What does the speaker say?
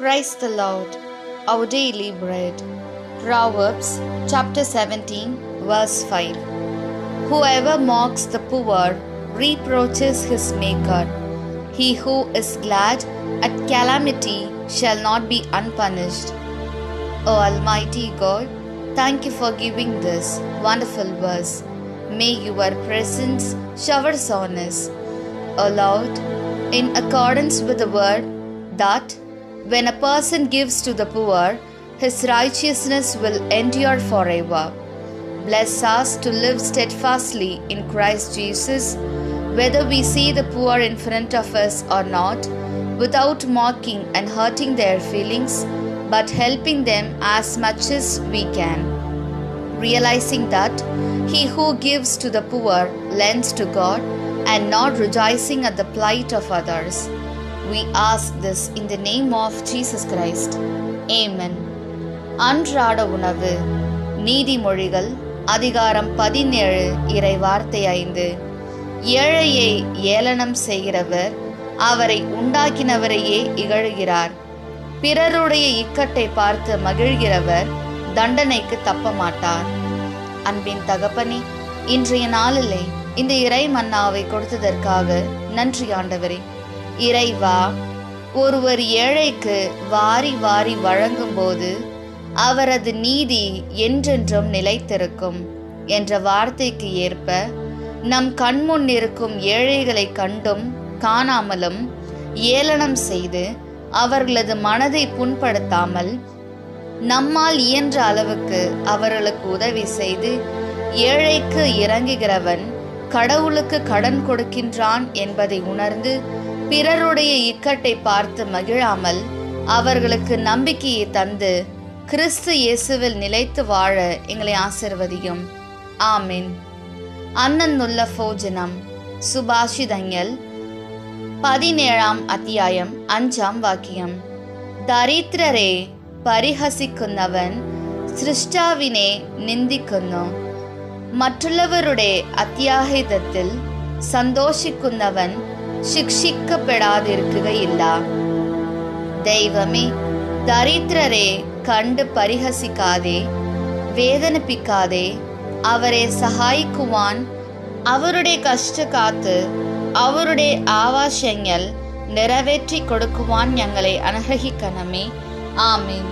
Praise the Lord, our daily bread. Proverbs chapter 17, verse 5. Whoever mocks the poor reproaches his maker. He who is glad at calamity shall not be unpunished. O Almighty God, thank you for giving this wonderful verse. May your presence showers on us. O Lord, in accordance with the word that when a person gives to the poor, his righteousness will endure forever. Bless us to live steadfastly in Christ Jesus, whether we see the poor in front of us or not, without mocking and hurting their feelings, but helping them as much as we can. Realizing that he who gives to the poor lends to God and not rejoicing at the plight of others. We ask this in the name of Jesus Christ. Amen. அன்றாட உணவு. நீதிமொழிகள் அதிகாரம் 17 இறை வார்த்தை 5. ஏழையை ஏளனம் செய்கிறவர் அவரை உண்டாக்கினவரையே இகழுகிறார். பிறருடைய இக்கட்டை பார்த்து மகிழ்கிறவர் தண்டனைக்கு தப்ப மாட்டார். அன்பின் தகப்பனே, இன்றைய நாளிலே இந்த இறை மன்னாவை கொடுத்ததற்காக நன்றி ஆண்டவரே. இறைவா, ஒருவர் ஏழைக்கு வாரி வாரி வழங்கும்போது அவரது நீதி என்றென்றும் நிலைத்திருக்கும் என்ற வார்த்தைக்கு ஏற்ப நம் கண்முன் இருக்கும் ஏழைகளை கண்டும் காணாமலும் ஏளனம் செய்து அவர்களது மனதை புண்படுத்தாமல் நம்மால் இயன்ற அளவுக்கு அவர்களுக்கு உதவி செய்து ஏழைக்கு இறங்குகிறவன் கடவுளுக்கு கடன் கொடுக்கின்றான் என்பதை உணர்ந்து பிறருடைய இக்கட்டை பார்த்து மகிழாமல் அவர்களுக்கு நம்பிக்கையை தந்து கிறிஸ்து இயேசுவில் நிலைத்து வாழ எங்களை ஆசிர்வதியும். ஆமீன். அன்னன்னுள்ள போஜனம். சுபாஷிதங்கள் 17 അധ്യായം 5 വാക്യം. ദരിദ്രരെ പരിഹസിക്കുന്നവൻ സൃഷ്ടാവിനെ നിന്ദിക്കുന്നു. മറ്റുള്ളവരുടെ അത്യാഹിതത്തിൽ സന്തോഷിക്കുന്നവൻ ശിക്ഷിക്കപ്പെടാതിരിക്കുകയില്ല. ദൈവമേ, ദരിദ്രരെ കണ്ട് പരിഹസിക്കാതെ വേദനിപ്പിക്കാതെ അവരെ സഹായിക്കുവാൻ അവരുടെ കഷ്ടകാലത്ത് അവരുടെ ആവശ്യങ്ങൾ നിറവേറ്റി കൊടുക്കുവാൻ ഞങ്ങളെ അനുഗ്രഹിക്കണമേ. ആമേൻ.